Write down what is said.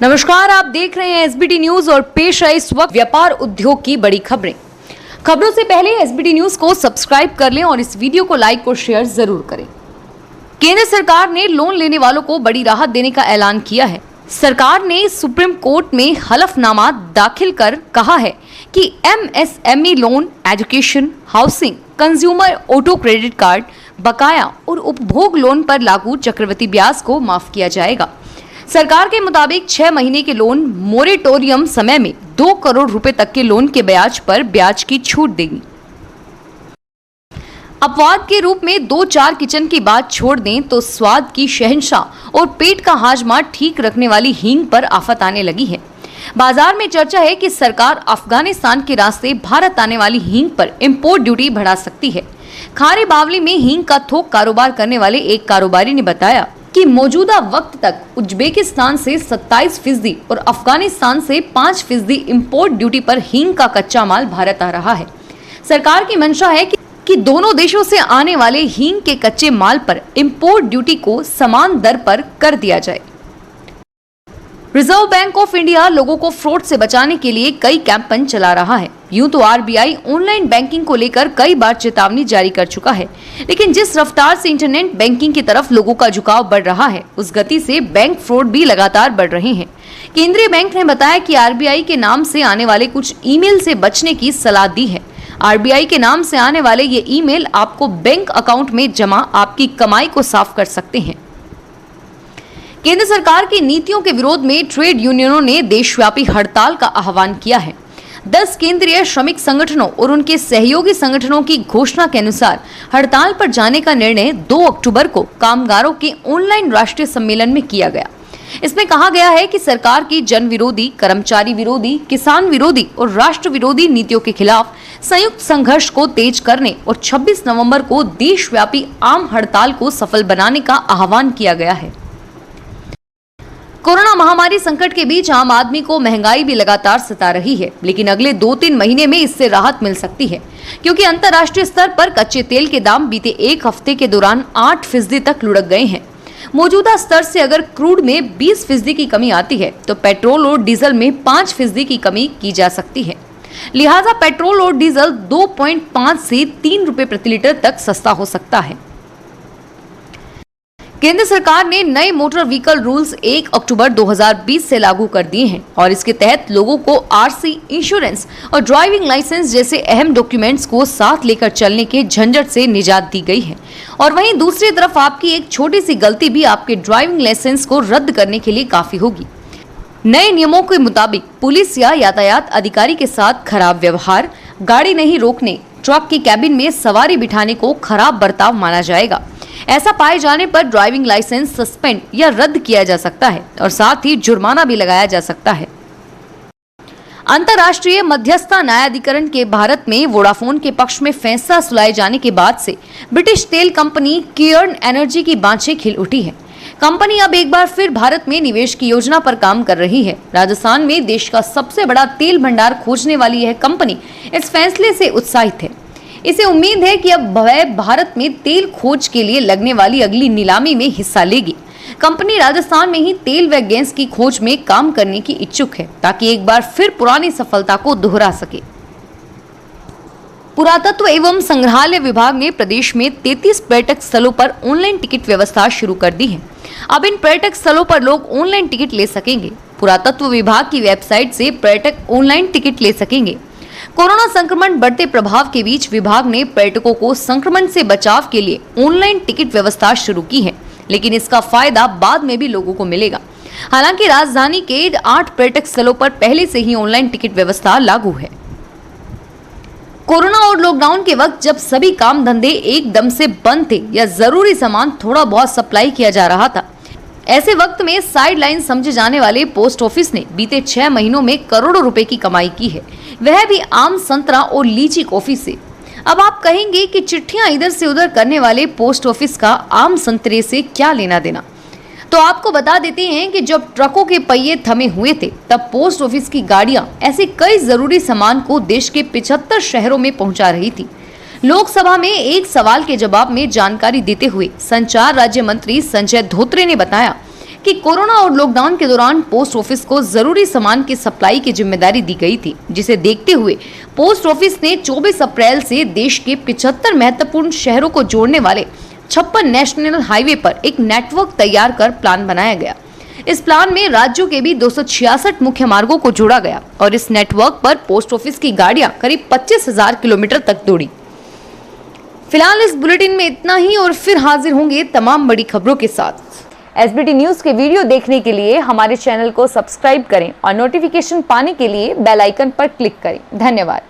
नमस्कार, आप देख रहे हैं एसबीटी न्यूज और पेश है इस वक्त व्यापार उद्योग की बड़ी खबरें। खबरों से पहले एसबीटी न्यूज को सब्सक्राइब कर लें और इस वीडियो को लाइक और शेयर जरूर करें। केंद्र सरकार ने लोन लेने वालों को बड़ी राहत देने का ऐलान किया है। सरकार ने सुप्रीम कोर्ट में हलफनामा दाखिल कर कहा है कि MSME loan, education, housing, consumer auto credit card, बकाया और उपभोग लोन पर लागू चक्रवृद्धि ब्याज को माफ किया जाएगा। सरकार के मुताबिक 6 महीने के लोन मोरेटोरियम समय में 2 करोड़ रुपए तक के लोन के ब्याज पर ब्याज की छूट देगी। अपवाद के रूप में 2-4 किचन की बात छोड़ दें तो स्वाद की शहंशाह और पेट का हाजमा ठीक रखने वाली हींग पर आफत आने लगी है। बाजार में चर्चा है कि सरकार अफगानिस्तान के रास्ते भारत आने वाली हींग पर इंपोर्ट ड्यूटी बढ़ा सकती है। खारे बावली में हींग का थोक कारोबार करने वाले एक कारोबारी ने बताया कि मौजूदा वक्त तक उज्बेकिस्तान से 27% और अफगानिस्तान से 5% इंपोर्ट ड्यूटी पर हींग का कच्चा माल भारत आ रहा है। सरकार की मंशा है कि दोनों देशों से आने वाले हींग के कच्चे माल पर इंपोर्ट ड्यूटी को समान दर पर कर दिया जाए। रिजर्व बैंक ऑफ इंडिया लोगों को फ्रॉड से बचाने के लिए कई कैंपेन चला रहा है। यूं तो आरबीआई ऑनलाइन बैंकिंग को लेकर कई बार चेतावनी जारी कर चुका है, लेकिन जिस रफ्तार से इंटरनेट बैंकिंग की तरफ लोगों का झुकाव बढ़ रहा है, उस गति से बैंक फ्रॉड भी लगातार बढ़ रहे हैं। केंद्रीय बैंक ने बताया कि आरबीआई के नाम से आने वाले कुछ ईमेल से बचने की सलाह दी है। आरबीआई के नाम से आने वाले ये ईमेल आपको बैंक अकाउंट में जमा आपकी कमाई को साफ कर सकते हैं। केंद्र सरकार की नीतियों के विरोध में ट्रेड यूनियनों ने देशव्यापी हड़ताल का आह्वान किया है। 10 केंद्रीय श्रमिक संगठनों और उनके सहयोगी संगठनों की घोषणा के अनुसार हड़ताल पर जाने का निर्णय 2 अक्टूबर को कामगारों के ऑनलाइन राष्ट्रीय सम्मेलन में किया गया। इसमें कहा गया है कि सरकार की जन विरोधी, कर्मचारी विरोधी, किसान विरोधी और राष्ट्र विरोधी नीतियों के खिलाफ संयुक्त संघर्ष को तेज करने और 26 नवंबर को देशव्यापी आम हड़ताल को सफल बनाने का आह्वान किया गया है। कोरोना महामारी संकट के बीच आम आदमी को महंगाई भी लगातार सता रही है, लेकिन अगले 2-3 महीने में इससे राहत मिल सकती है, क्योंकि अंतर्राष्ट्रीय स्तर पर कच्चे तेल के दाम बीते एक हफ्ते के दौरान 8% तक लुढ़क गए हैं। मौजूदा स्तर से अगर क्रूड में 20% की कमी आती है तो पेट्रोल और डीजल में 5% की कमी की जा सकती है। लिहाजा पेट्रोल और डीजल 2.5 से 3 रुपए प्रति लीटर तक सस्ता हो सकता है। केंद्र सरकार ने नए मोटर व्हीकल रूल्स 1 अक्टूबर 2020 से लागू कर दिए हैं और इसके तहत लोगों को आरसी, इंश्योरेंस और ड्राइविंग लाइसेंस जैसे अहम डॉक्यूमेंट्स को साथ लेकर चलने के झंझट से निजात दी गई है। और वहीं दूसरी तरफ आपकी एक छोटी सी गलती भी आपके ड्राइविंग लाइसेंस को रद्द करने के लिए काफी होगी। नए नियमों के मुताबिक पुलिस या यातायात अधिकारी के साथ खराब व्यवहार, गाड़ी नहीं रोकने, ट्रक के कैबिन में सवारी बिठाने को खराब बर्ताव माना जाएगा। ऐसा पाए जाने पर ड्राइविंग लाइसेंस सस्पेंड या रद्द किया जा सकता है और साथ ही जुर्माना भी लगाया जा सकता है। अंतर्राष्ट्रीय मध्यस्थता न्यायाधिकरण के भारत में वोडाफोन के पक्ष में फैसला सुनाए जाने के बाद से ब्रिटिश तेल कंपनी केयर्न एनर्जी की बांछें खिल उठी है। कंपनी अब एक बार फिर भारत में निवेश की योजना पर काम कर रही है। राजस्थान में देश का सबसे बड़ा तेल भंडार खोजने वाली यह कंपनी इस फैसले से उत्साहित है। इसे उम्मीद है कि अब वह भारत में तेल खोज के लिए लगने वाली अगली नीलामी में हिस्सा लेगी। कंपनी राजस्थान में ही तेल व गैस की खोज में काम करने की इच्छुक है, ताकि एक बार फिर पुरानी सफलता को दोहरा सके। पुरातत्व एवं संग्रहालय विभाग ने प्रदेश में 33 पर्यटक स्थलों पर ऑनलाइन टिकट व्यवस्था शुरू कर दी है। अब इन पर्यटक स्थलों पर लोग ऑनलाइन टिकट ले सकेंगे। पुरातत्व विभाग की वेबसाइट से पर्यटक ऑनलाइन टिकट ले सकेंगे। कोरोना संक्रमण बढ़ते प्रभाव के बीच विभाग ने पर्यटकों को संक्रमण से बचाव के लिए ऑनलाइन टिकट व्यवस्था शुरू की है, लेकिन इसका फायदा बाद में भी लोगों को मिलेगा। हालांकि राजधानी के 8 पर्यटक स्थलों पर पहले से ही ऑनलाइन टिकट व्यवस्था लागू है। कोरोना और लॉकडाउन के वक्त जब सभी काम धंधे एकदम से बंद थे या जरूरी सामान थोड़ा बहुत सप्लाई किया जा रहा था, ऐसे वक्त में साइड लाइन समझे जाने वाले पोस्ट ऑफिस ने बीते 6 महीनों में करोड़ों रुपए की कमाई की है, वह भी आम संतरा और लीची कॉफी से। अब आप कहेंगे कि चिट्ठियां इधर से उधर करने वाले पोस्ट ऑफिस का आम संतरे से क्या लेना देना, तो आपको बता देते हैं कि जब ट्रकों के पहिए थमे हुए थे तब पोस्ट ऑफिस की गाड़ियां ऐसे कई जरूरी सामान को देश के 75 शहरों में पहुंचा रही थी। लोकसभा में एक सवाल के जवाब में जानकारी देते हुए संचार राज्य मंत्री संजय धोत्रे ने बताया कि कोरोना और लॉकडाउन के दौरान पोस्ट ऑफिस को जरूरी सामान की सप्लाई की जिम्मेदारी दी गई थी, जिसे देखते हुए पोस्ट ऑफिस ने 24 अप्रैल से देश के 75 महत्वपूर्ण शहरों को जोड़ने वाले 56 नेशनल हाईवे पर एक नेटवर्क तैयार कर प्लान बनाया गया। इस प्लान में राज्यों के भी 266 मुख्य मार्गों को जोड़ा गया और इस नेटवर्क पर पोस्ट ऑफिस की गाड़ियां करीब 25,000 किलोमीटर तक दौड़ी। फिलहाल इस बुलेटिन में इतना ही और फिर हाजिर होंगे तमाम बड़ी खबरों के साथ। एसबीटी न्यूज के वीडियो देखने के लिए हमारे चैनल को सब्सक्राइब करें और नोटिफिकेशन पाने के लिए बेल आइकन पर क्लिक करें। धन्यवाद।